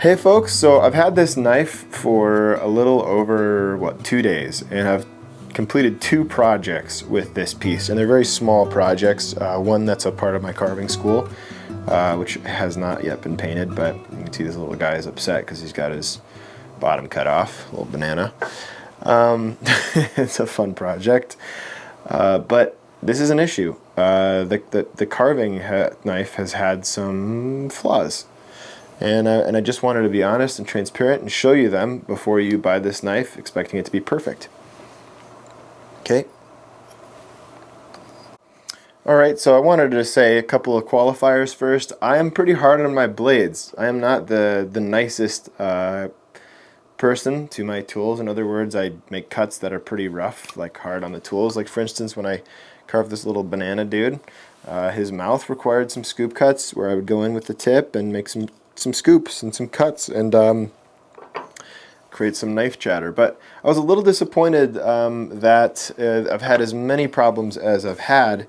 Hey folks, so I've had this knife for a little over, 2 days, and I've completed 2 projects with this piece, and they're very small projects. One that's a part of my carving school, which has not yet been painted, but you can see this little guy is upset because he's got his bottom cut off, little banana. It's a fun project, but this is an issue. The carving knife has had some flaws. And I just wanted to be honest and transparent and show you them before you buy this knife expecting it to be perfect. Okay? Alright, so I wanted to say a couple of qualifiers first. I am pretty hard on my blades. I am not the nicest person to my tools. In other words, I make cuts that are pretty rough, like hard on the tools. Like for instance, when I carved this little banana dude, his mouth required some scoop cuts where I would go in with the tip and make some scoops and some cuts and create some knife chatter. But I was a little disappointed that I've had as many problems as I've had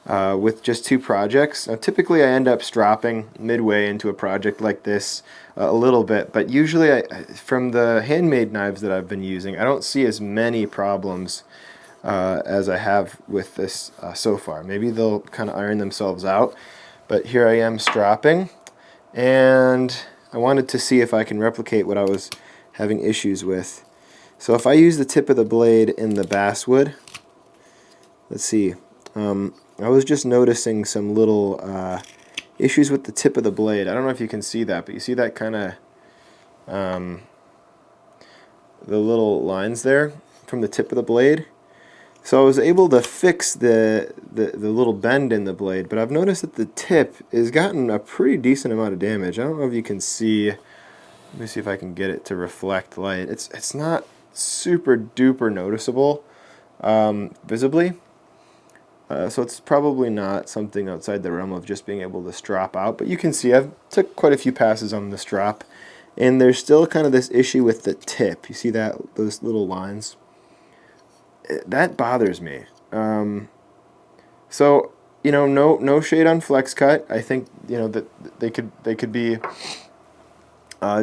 with just 2 projects. Now, typically I end up stropping midway into a project like this a little bit, but usually from the handmade knives that I've been using, I don't see as many problems as I have with this so far. Maybe they'll kind of iron themselves out, but here I am stropping. And I wanted to see if I can replicate what I was having issues with. So if I use the tip of the blade in the basswood, let's see, I was just noticing some little issues with the tip of the blade. I don't know if you can see that, but you see that kind of the little lines there from the tip of the blade. So I was able to fix the little bend in the blade, but I've noticed that the tip has gotten a pretty decent amount of damage. I don't know if you can see. Let me see if I can get it to reflect light. It's not super duper noticeable visibly, so it's probably not something outside the realm of just being able to strop out. But you can see I've took quite a few passes on the strop, and there's still kind of this issue with the tip. You see that, those little lines? That bothers me. So no shade on Flexcut. I think that they could be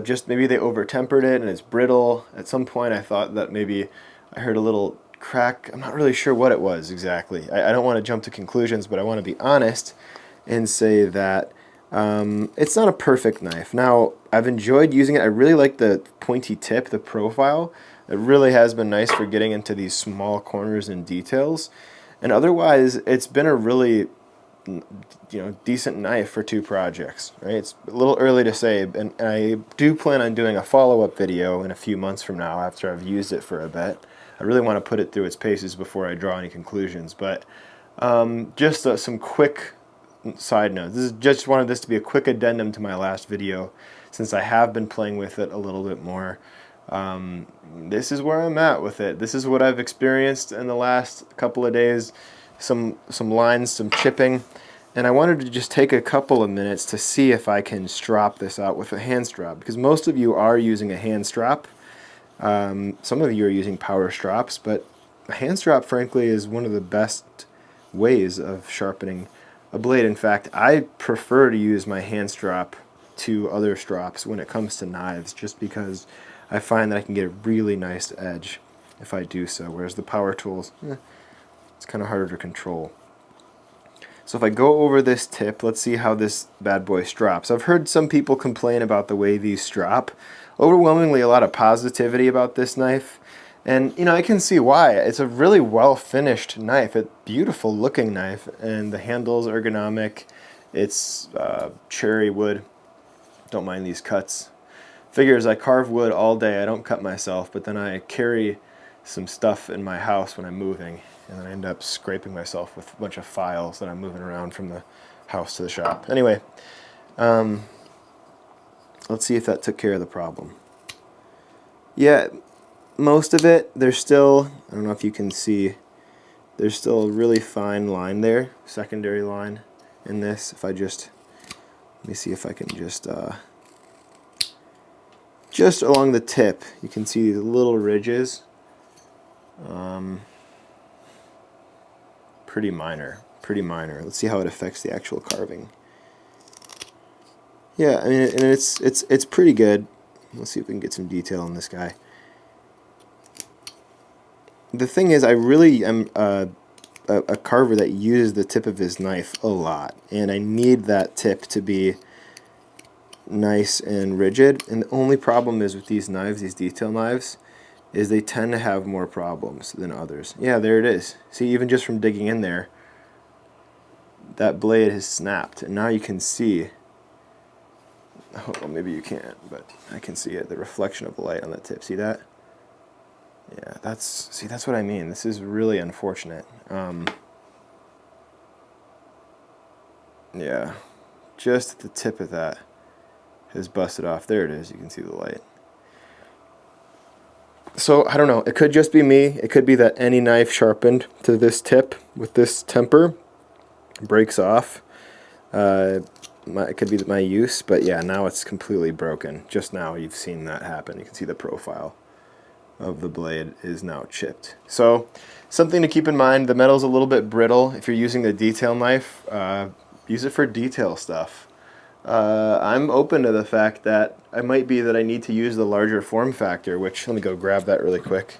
just maybe they over tempered it and it's brittle. At some point I thought that maybe I heard a little crack. I'm not really sure what it was exactly. I don't want to jump to conclusions, but I want to be honest and say that it's not a perfect knife. Now, I've enjoyed using it. I really like the pointy tip, the profile. It really has been nice for getting into these small corners and details. And otherwise, it's been a really decent knife for 2 projects. Right? It's a little early to say, and I do plan on doing a follow-up video in a few months from now after I've used it for a bit. I really want to put it through its paces before I draw any conclusions. But just some quick side notes. Just wanted this to be a quick addendum to my last video, since I have been playing with it a little bit more. This is where I'm at with it. This is what I've experienced in the last couple of days. Some lines, some chipping, and I wanted to just take a couple of minutes to see if I can strop this out with a hand strap, because most of you are using a hand strap. Some of you are using power strops, but a hand strap, frankly, is one of the best ways of sharpening a blade. In fact, I prefer to use my hand strap to other strops when it comes to knives, just because I find that I can get a really nice edge if I do so, whereas the power tools, it's kind of harder to control. So if I go over this tip, let's see how this bad boy strops. I've heard some people complain about the way these strop. Overwhelmingly a lot of positivity about this knife, and I can see why. It's a really well finished knife, a beautiful looking knife, and the handle's ergonomic. It's cherry wood. Don't mind these cuts. Figures I carve wood all day. I don't cut myself, but then I carry some stuff in my house when I'm moving, and then I end up scraping myself with a bunch of files that I'm moving around from the house to the shop. Anyway, let's see if that took care of the problem. Yeah, most of it, there's still, I don't know if you can see, there's still a really fine line there, secondary line in this. If I just, let me see if I can just along the tip, you can see these little ridges. Pretty minor. Let's see how it affects the actual carving. Yeah, I mean, and it's pretty good. Let's see if we can get some detail on this guy. The thing is, I really am a carver that uses the tip of his knife a lot, and I need that tip to be nice and rigid. And the only problem is with these knives, these detail knives, is they tend to have more problems than others. Yeah, there it is. See, even just from digging in there, that blade has snapped, and now you can see, oh, well, maybe you can't, but I can see it, the reflection of the light on that tip. See that? Yeah, that's what I mean. This is really unfortunate. Yeah, just the tip of that has busted off. There it is. You can see the light. So, I don't know. It could just be me. It could be that any knife sharpened to this tip with this temper breaks off. It could be my use, but yeah, now it's completely broken. Just now you've seen that happen. You can see the profile of the blade is now chipped. So, something to keep in mind, the metal's a little bit brittle. If you're using the detail knife, use it for detail stuff. I'm open to the fact that it might be that I need to use the larger form factor, which, let me go grab that really quick,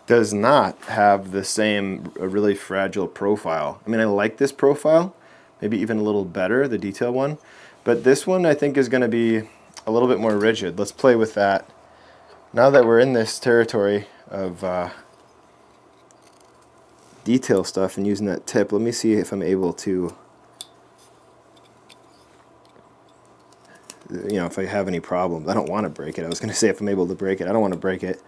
does not have the same really fragile profile. I mean, I like this profile, maybe even a little better, the detail one, but this one I think is going to be a little bit more rigid. Let's play with that. Now that we're in this territory of detail stuff and using that tip, let me see if I'm able to, you know, if I have any problems. I don't want to break it. I was going to say if I'm able to break it. I don't want to break it.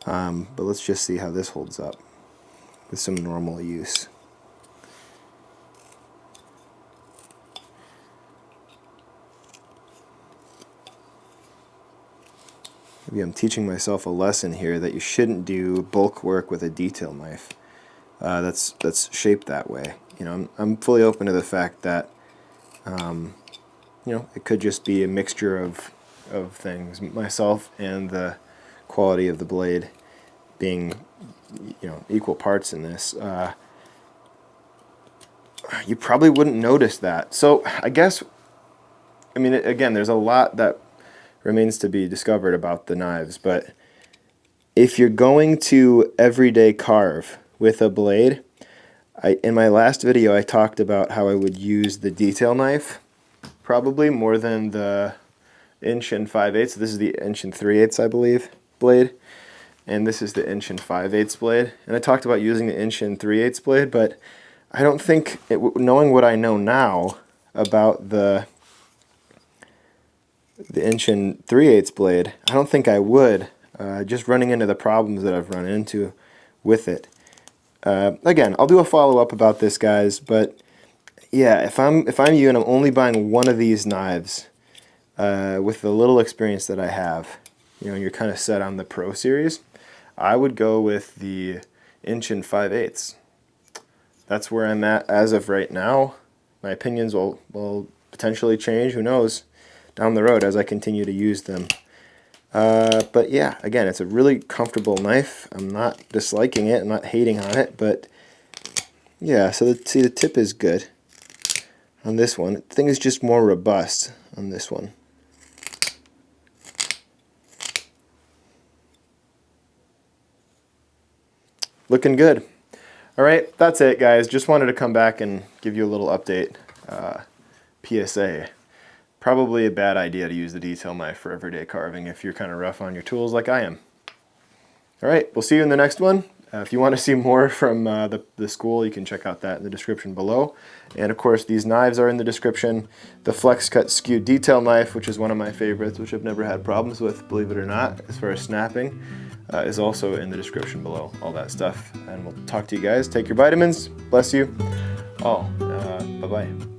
But let's just see how this holds up with some normal use. Maybe I'm teaching myself a lesson here that you shouldn't do bulk work with a detail knife that's shaped that way. You know, I'm fully open to the fact that you know, it could just be a mixture of things, myself and the quality of the blade being, you know, equal parts in this. You probably wouldn't notice that. So I guess, I mean, again, there's a lot that remains to be discovered about the knives, but if you're going to everyday carve with a blade, in my last video I talked about how I would use the detail knife probably more than the 1 5/8. So this is the 1 3/8, I believe, blade, and this is the 1 5/8 blade. And I talked about using the 1 3/8 blade, but I don't think, knowing what I know now about the 1 3/8 blade, I don't think I would. Just running into the problems that I've run into with it. Again, I'll do a follow-up about this, guys, but yeah, if I'm you and I'm only buying one of these knives, with the little experience that I have, you know, and you're kind of set on the Pro Series, I would go with the 1 5/8. That's where I'm at as of right now. My opinions will potentially change, who knows, down the road as I continue to use them. But yeah, again, it's a really comfortable knife. I'm not disliking it, I'm not hating on it, but yeah, so see, the tip is good on this one. The thing is just more robust on this one. Looking good. Alright, that's it, guys. Just wanted to come back and give you a little update. PSA. Probably a bad idea to use the detail knife for everyday carving if you're kind of rough on your tools like I am. Alright, we'll see you in the next one. If you want to see more from the school, you can check out that in the description below. And of course, these knives are in the description. The Flexcut Skewed detail knife, which is one of my favorites, which I've never had problems with, believe it or not, as far as snapping, is also in the description below. All that stuff. And we'll talk to you guys. Take your vitamins. Bless you all. Bye-bye.